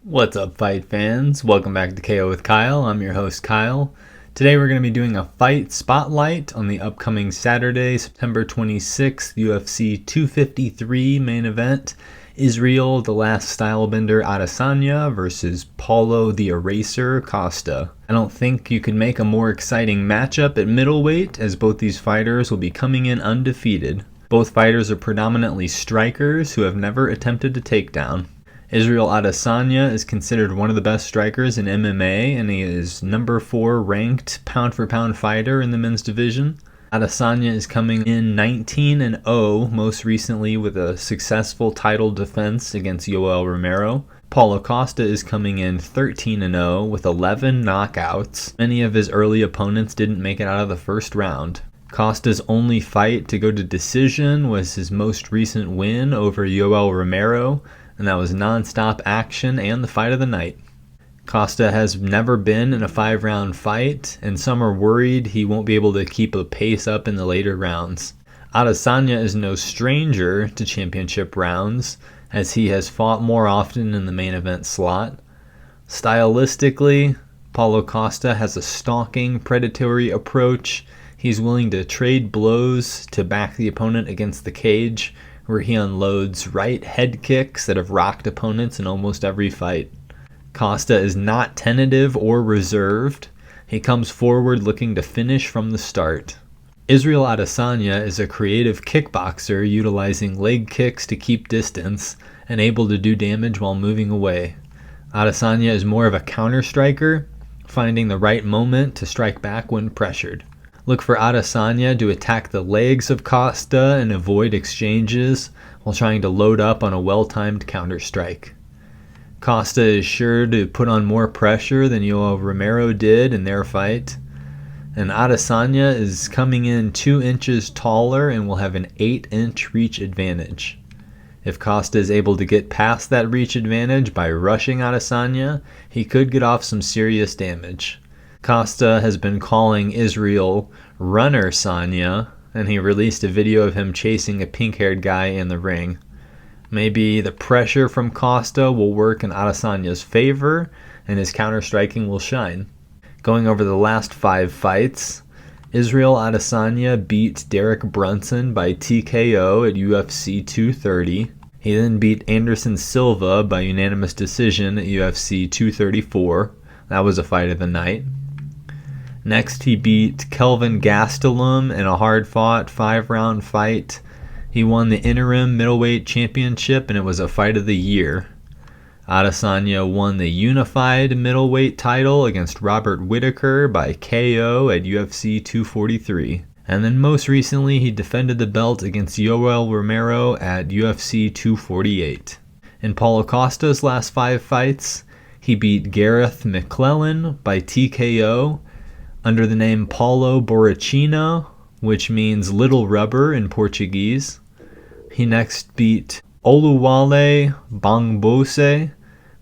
What's up, fight fans? Welcome back to KO with Kyle. I'm your host, Kyle. Today we're going to be doing a fight spotlight on the upcoming Saturday, September 26th, UFC 253 main event. Israel, the last stylebender Adesanya versus Paulo the Eraser Costa. I don't think you could make a more exciting matchup at middleweight, as both these fighters will be coming in undefeated. Both fighters are predominantly strikers who have never attempted a takedown. Israel Adesanya is considered one of the best strikers in MMA, and he is number 4 ranked pound-for-pound fighter in the men's division. Adesanya is coming in 19-0, most recently with a successful title defense against Yoel Romero. Paulo Costa is coming in 13-0 with 11 knockouts. Many of his early opponents didn't make it out of the first round. Costa's only fight to go to decision was his most recent win over Yoel Romero, and that was non-stop action and the fight of the night. Costa has never been in a 5-round fight, and some are worried he won't be able to keep a pace up in the later rounds. Adesanya is no stranger to championship rounds, as he has fought more often in the main event slot. Stylistically, Paulo Costa has a stalking, predatory approach. He's willing to trade blows to back the opponent against the cage, where he unloads right head kicks that have rocked opponents in almost every fight. Costa is not tentative or reserved. He comes forward looking to finish from the start. Israel Adesanya is a creative kickboxer utilizing leg kicks to keep distance and able to do damage while moving away. Adesanya is more of a counter striker, finding the right moment to strike back when pressured. Look for Adesanya to attack the legs of Costa and avoid exchanges while trying to load up on a well-timed counter strike. Costa is sure to put on more pressure than Yoel Romero did in their fight. And Adesanya is coming in 2 inches taller and will have an 8-inch reach advantage. If Costa is able to get past that reach advantage by rushing Adesanya, he could get off some serious damage. Costa has been calling Israel Runner Sanya, and he released a video of him chasing a pink-haired guy in the ring. Maybe the pressure from Costa will work in Adesanya's favor, and his counter-striking will shine. Going over the last 5 fights, Israel Adesanya beat Derek Brunson by TKO at UFC 230. He then beat Anderson Silva by unanimous decision at UFC 234. That was a fight of the night. Next, he beat Kelvin Gastelum in a hard-fought 5-round fight. He won the interim middleweight championship, and it was a fight of the year. Adesanya won the unified middleweight title against Robert Whittaker by KO at UFC 243. And then most recently, he defended the belt against Yoel Romero at UFC 248. In Paulo Costa's last 5 fights, he beat Gareth McClellan by TKO under the name Paulo Borrachino, which means little rubber in Portuguese. He next beat Oluwale Bongbose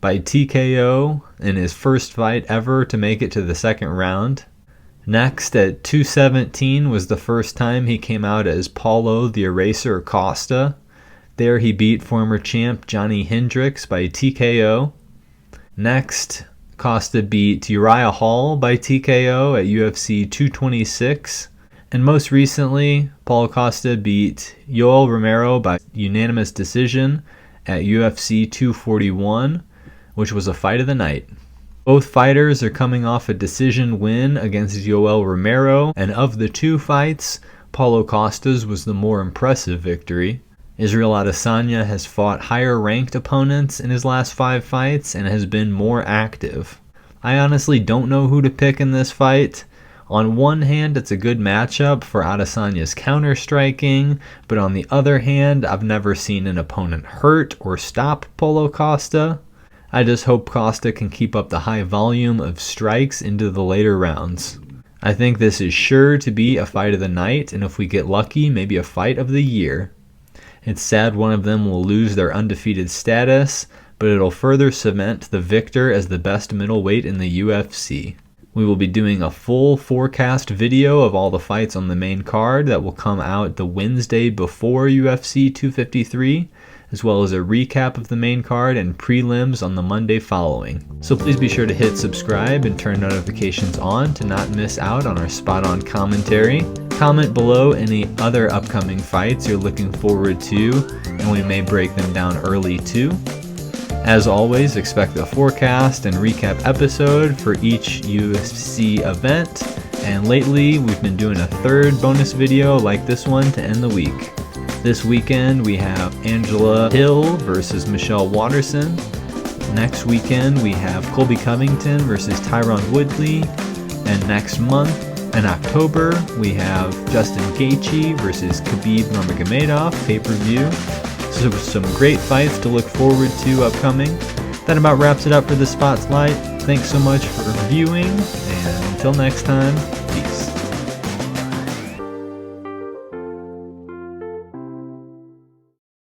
by TKO in his first fight ever to make it to the second round. Next, at 217 was the first time he came out as Paulo the Eraser Costa. There he beat former champ Johnny Hendricks by TKO. Next, Costa beat Uriah Hall by TKO at UFC 226. And most recently, Paulo Costa beat Yoel Romero by unanimous decision at UFC 241, which was a fight of the night. Both fighters are coming off a decision win against Yoel Romero, and of the 2 fights, Paulo Costa's was the more impressive victory. Israel Adesanya has fought higher-ranked opponents in his last 5 fights and has been more active. I honestly don't know who to pick in this fight. On one hand, it's a good matchup for Adesanya's counter-striking, but on the other hand, I've never seen an opponent hurt or stop Paulo Costa. I just hope Costa can keep up the high volume of strikes into the later rounds. I think this is sure to be a fight of the night, and if we get lucky, maybe a fight of the year. It's sad one of them will lose their undefeated status, but it'll further cement the victor as the best middleweight in the UFC. We will be doing a full forecast video of all the fights on the main card that will come out the Wednesday before UFC 253, as well as a recap of the main card and prelims on the Monday following. So please be sure to hit subscribe and turn notifications on to not miss out on our spot-on commentary. Comment below any other upcoming fights you're looking forward to, and we may break them down early too. As always, expect a forecast and recap episode for each UFC event, and lately we've been doing a third bonus video like this one to end the week. This weekend we have Angela Hil versus Michelle Waterson. Next weekend we have Colby Covington versus Tyron Woodley, and next month in October we have Justin Gaethje versus Khabib Nurmagomedov pay-per-view. So some great fights to look forward to upcoming. That about wraps it up for the Spotlight. Thanks so much for viewing, and until next time, peace.